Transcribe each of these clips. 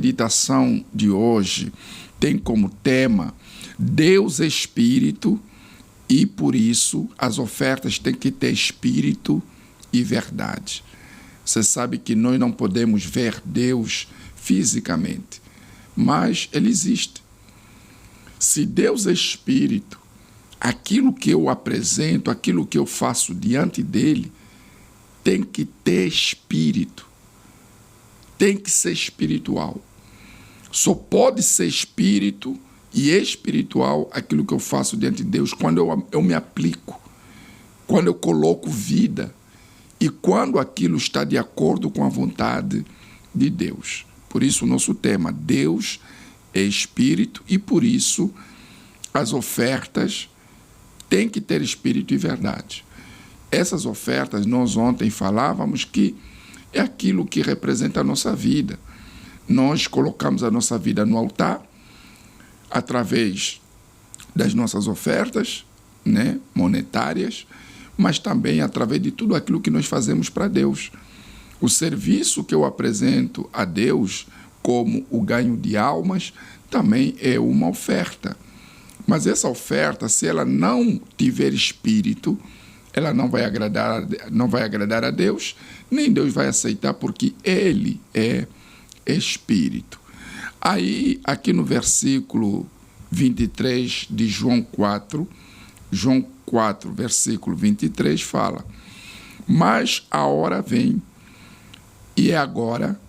meditação de hoje tem como tema Deus é Espírito e, por isso, as ofertas têm que ter Espírito e verdade. Você sabe que nós não podemos ver Deus fisicamente, mas Ele existe. Se Deus é Espírito, aquilo que eu apresento, aquilo que eu faço diante dEle, tem que ter Espírito. Tem que ser espiritual. Só pode ser espírito e espiritual aquilo que eu faço diante de Deus quando eu me aplico, quando eu coloco vida e quando aquilo está de acordo com a vontade de Deus. Por isso o nosso tema, Deus é Espírito e por isso as ofertas têm que ter Espírito e verdade. Essas ofertas, nós ontem falávamos que é aquilo que representa a nossa vida. Nós colocamos a nossa vida no altar através das nossas ofertas, né, monetárias, mas também através de tudo aquilo que nós fazemos para Deus. O serviço que eu apresento a Deus, como o ganho de almas, também é uma oferta. Mas essa oferta, se ela não tiver espírito, ela não vai agradar a Deus, nem Deus vai aceitar, porque Ele é Espírito. Aí, aqui no versículo 23 de João 4, versículo 23, fala: mas a hora vem, e é agora,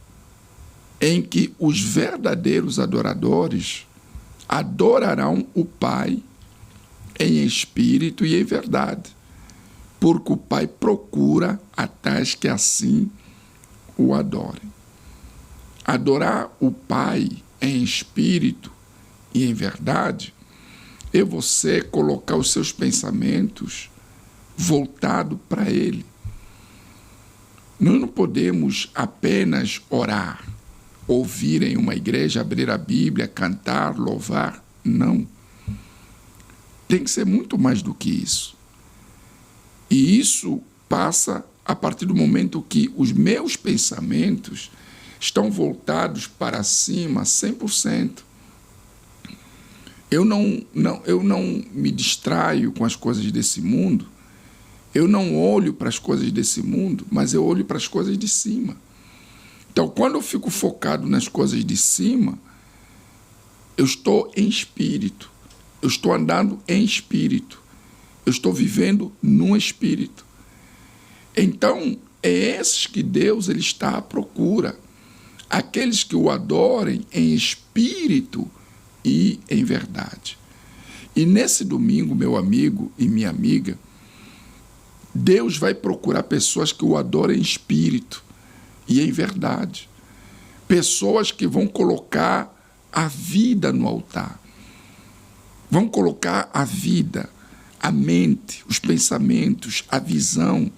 em que os verdadeiros adoradores adorarão o Pai em espírito e em verdade, porque o Pai procura a tais que assim o adorem. Adorar o Pai em espírito e em verdade é você colocar os seus pensamentos voltados para Ele. Nós não podemos apenas orar, ouvir em uma igreja, abrir a Bíblia, cantar, louvar. Não. Tem que ser muito mais do que isso. E isso passa a partir do momento que os meus pensamentos estão voltados para cima 100%. Eu não me distraio com as coisas desse mundo, eu não olho para as coisas desse mundo, mas eu olho para as coisas de cima. Então, quando eu fico focado nas coisas de cima, eu estou em espírito, eu estou andando em espírito, eu estou vivendo no Espírito. Então, é esses que Deus ele está à procura. Aqueles que o adorem em espírito e em verdade. E nesse domingo, meu amigo e minha amiga, Deus vai procurar pessoas que o adorem em espírito e em verdade. Pessoas que vão colocar a vida no altar. Vão colocar a vida, a mente, os pensamentos, a visão,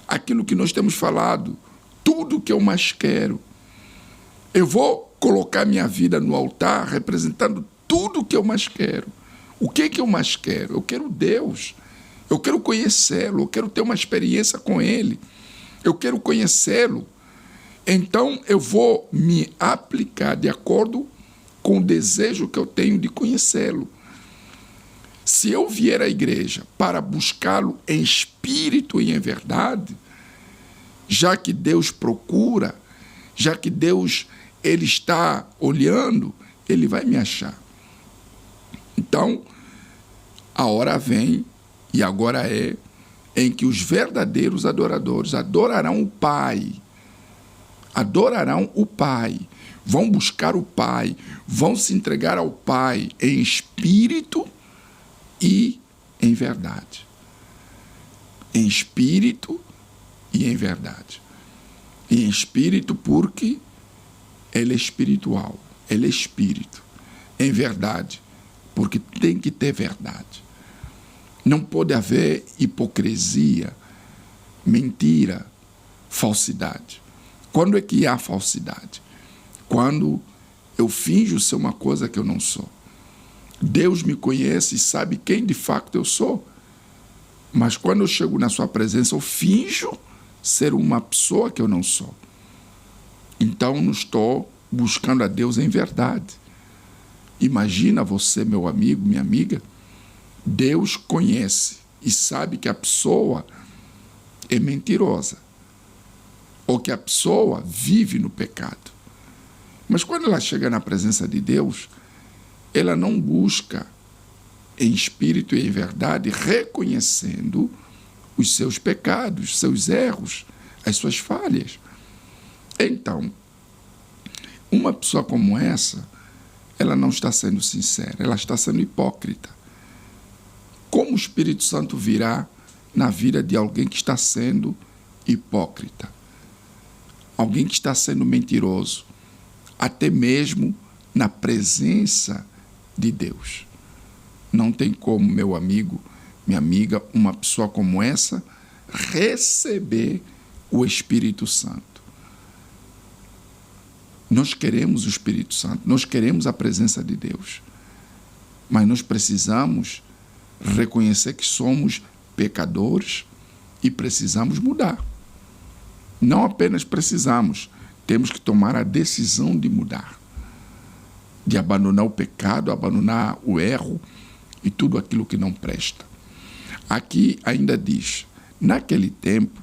aquilo que nós temos falado, tudo que eu mais quero. Eu vou colocar minha vida no altar representando tudo que eu mais quero. O que eu mais quero? Eu quero Deus. Eu quero conhecê-lo, eu quero ter uma experiência com Ele. Eu quero conhecê-lo. Então eu vou me aplicar de acordo com o desejo que eu tenho de conhecê-lo. Se eu vier à igreja para buscá-lo em espírito e em verdade, já que Deus procura, já que Deus ele está olhando, ele vai me achar. Então, a hora vem, e agora é, em que os verdadeiros adoradores adorarão o Pai. Adorarão o Pai. Vão buscar o Pai. Vão se entregar ao Pai em espírito e em verdade. Em espírito e em verdade. Em espírito porque ele é espiritual. Ele é espírito. Em verdade porque tem que ter verdade. Não pode haver hipocrisia, mentira, falsidade. Quando é que há falsidade? Quando eu finjo ser uma coisa que eu não sou. Deus me conhece e sabe quem de fato eu sou. Mas quando eu chego na sua presença, eu finjo ser uma pessoa que eu não sou. Então, não estou buscando a Deus em verdade. Imagina você, meu amigo, minha amiga, Deus conhece e sabe que a pessoa é mentirosa ou que a pessoa vive no pecado. Mas quando ela chega na presença de Deus, ela não busca em espírito e em verdade, reconhecendo os seus pecados, seus erros, as suas falhas. Então, uma pessoa como essa, ela não está sendo sincera, ela está sendo hipócrita. Como o Espírito Santo virá na vida de alguém que está sendo hipócrita? Alguém que está sendo mentiroso, até mesmo na presença de Deus. Não tem como, meu amigo, minha amiga, uma pessoa como essa receber o Espírito Santo. Nós queremos o Espírito Santo, nós queremos a presença de Deus, mas nós precisamos reconhecer que somos pecadores e precisamos mudar. Não apenas precisamos, temos que tomar a decisão de mudar, de abandonar o pecado, abandonar o erro e tudo aquilo que não presta. Aqui ainda diz, naquele tempo,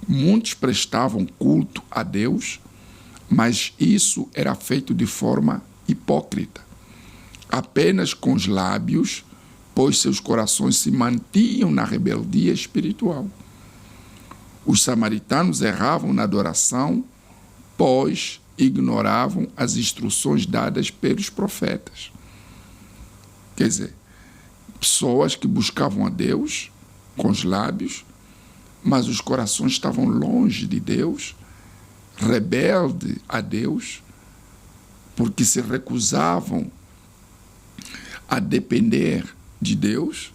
muitos prestavam culto a Deus, mas isso era feito de forma hipócrita, apenas com os lábios, pois seus corações se mantinham na rebeldia espiritual. Os samaritanos erravam na adoração, pois ignoravam as instruções dadas pelos profetas. Quer dizer, pessoas que buscavam a Deus com os lábios, mas os corações estavam longe de Deus, rebelde a Deus, porque se recusavam a depender de Deus.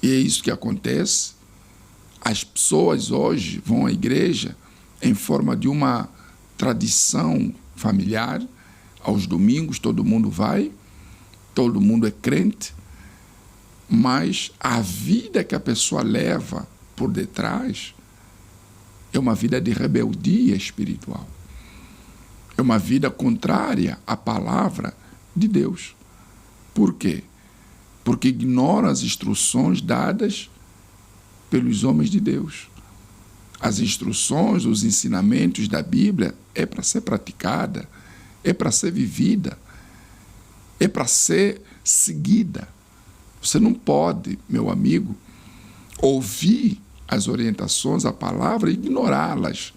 E é isso que acontece. As pessoas hoje vão à igreja em forma de uma tradição familiar. Aos domingos todo mundo vai, todo mundo é crente, mas a vida que a pessoa leva por detrás é uma vida de rebeldia espiritual. É uma vida contrária à palavra de Deus. Por quê? Porque ignora as instruções dadas pelos homens de Deus. As instruções, os ensinamentos da Bíblia é para ser praticada, é para ser vivida, é para ser seguida. Você não pode, meu amigo, ouvir as orientações, a palavra, e ignorá-las.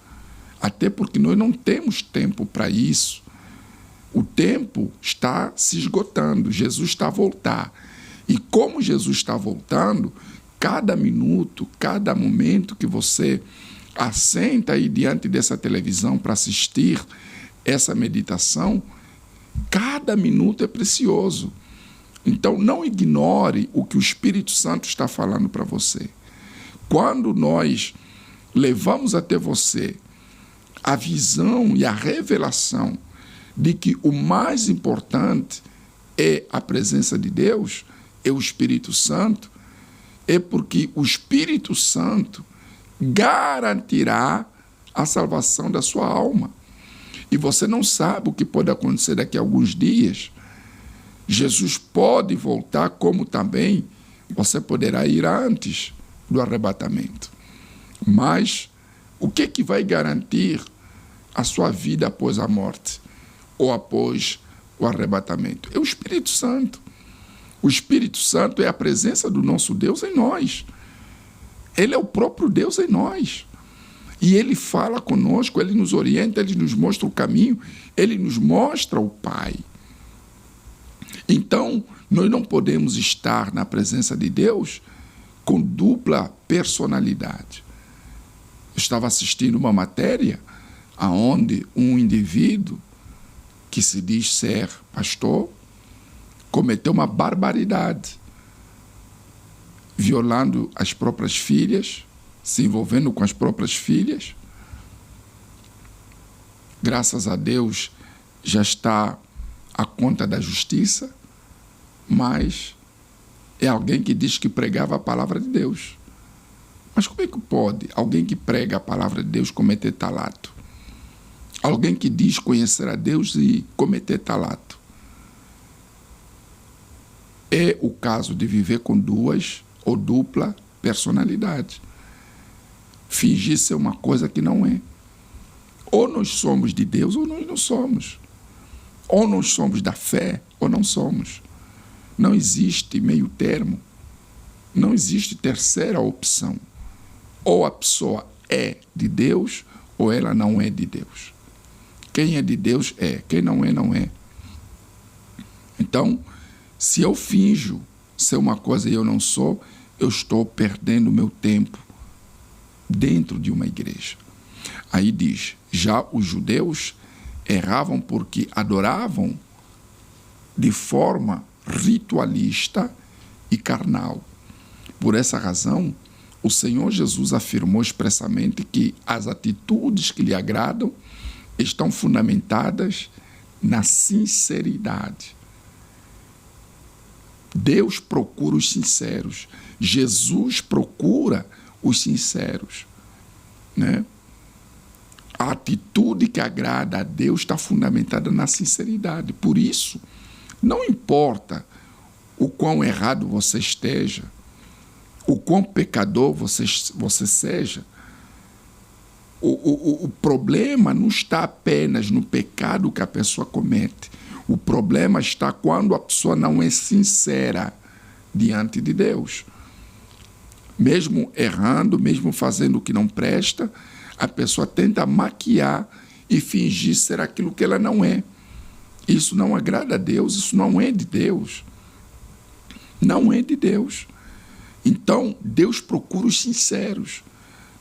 Até porque nós não temos tempo para isso. O tempo está se esgotando, Jesus está a voltar. E como Jesus está voltando, cada minuto, cada momento que você assenta aí diante dessa televisão para assistir essa meditação, cada minuto é precioso. Então, não ignore o que o Espírito Santo está falando para você. Quando nós levamos até você a visão e a revelação de que o mais importante é a presença de Deus, é o Espírito Santo, é porque o Espírito Santo garantirá a salvação da sua alma. E você não sabe o que pode acontecer daqui a alguns dias. Jesus pode voltar, como também você poderá ir antes do arrebatamento. Mas o que vai garantir a sua vida após a morte ou após o arrebatamento? É o Espírito Santo. O Espírito Santo é a presença do nosso Deus em nós. Ele é o próprio Deus em nós. E ele fala conosco, ele nos orienta, ele nos mostra o caminho, ele nos mostra o Pai. Então, nós não podemos estar na presença de Deus com dupla personalidade. Eu estava assistindo uma matéria onde um indivíduo que se diz ser pastor cometeu uma barbaridade, violando as próprias filhas, se envolvendo com as próprias filhas. Graças a Deus já está à conta da justiça, mas é alguém que diz que pregava a palavra de Deus. Mas como é que pode alguém que prega a palavra de Deus cometer tal ato? Alguém que diz conhecer a Deus e cometer tal ato. É o caso de viver com duas ou dupla personalidade. Fingir ser uma coisa que não é. Ou nós somos de Deus ou nós não somos. Ou nós somos da fé ou não somos. Não existe meio termo. Não existe terceira opção. Ou a pessoa é de Deus ou ela não é de Deus. Quem é de Deus é. Quem não é, não é. Então, se eu finjo ser uma coisa e eu não sou, eu estou perdendo meu tempo dentro de uma igreja. Aí diz, já os judeus erravam porque adoravam de forma ritualista e carnal. Por essa razão, o Senhor Jesus afirmou expressamente que as atitudes que lhe agradam estão fundamentadas na sinceridade. Deus procura os sinceros. Jesus procura os sinceros, né? A atitude que agrada a Deus está fundamentada na sinceridade. Por isso, não importa o quão errado você esteja, o quão pecador você seja, o problema não está apenas no pecado que a pessoa comete. O problema está quando a pessoa não é sincera diante de Deus. Mesmo errando, mesmo fazendo o que não presta, a pessoa tenta maquiar e fingir ser aquilo que ela não é. Isso não agrada a Deus, isso não é de Deus. Não é de Deus. Então, Deus procura os sinceros.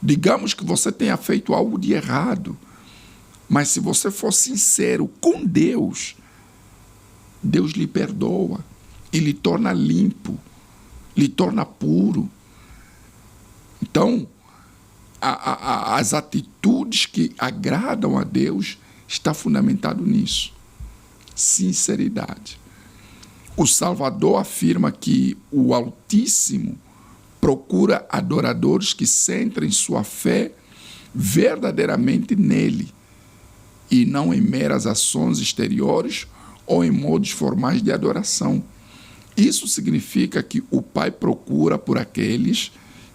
Digamos que você tenha feito algo de errado, mas se você for sincero com Deus, Deus lhe perdoa e lhe torna limpo, lhe torna puro. Então, as atitudes que agradam a Deus está fundamentado nisso. Sinceridade. O Salvador afirma que o Altíssimo procura adoradores que centrem sua fé verdadeiramente nele e não em meras ações exteriores ou em modos formais de adoração. Isso significa que o Pai procura por aqueles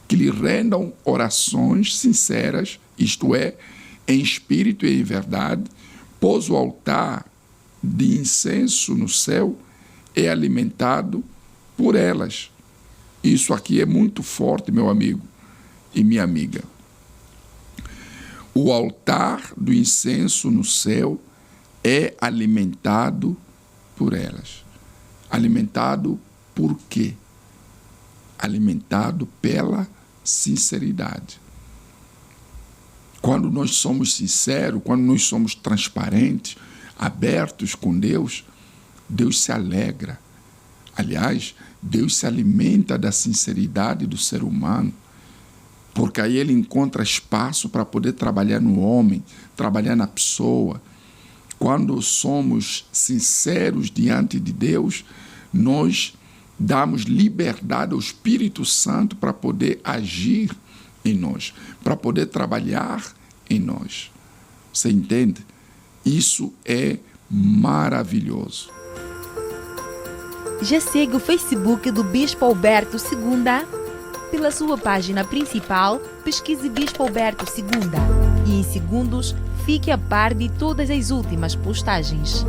que lhe rendam orações sinceras, isto é, em espírito e em verdade, pois o altar de incenso no céu é alimentado por elas. Isso aqui é muito forte, meu amigo e minha amiga. O altar do incenso no céu é alimentado por elas. Alimentado por quê? Alimentado pela sinceridade. Quando nós somos sinceros, quando nós somos transparentes, abertos com Deus, Deus se alegra. Aliás, Deus se alimenta da sinceridade do ser humano, porque aí ele encontra espaço para poder trabalhar no homem, trabalhar na pessoa. Quando somos sinceros diante de Deus, nós damos liberdade ao Espírito Santo para poder agir em nós, para poder trabalhar em nós. Você entende? Isso é maravilhoso. Já segue o Facebook do Bispo Alberto Segunda? Pela sua página principal, pesquise Bispo Alberto Segunda e em segundos fique a par de todas as últimas postagens.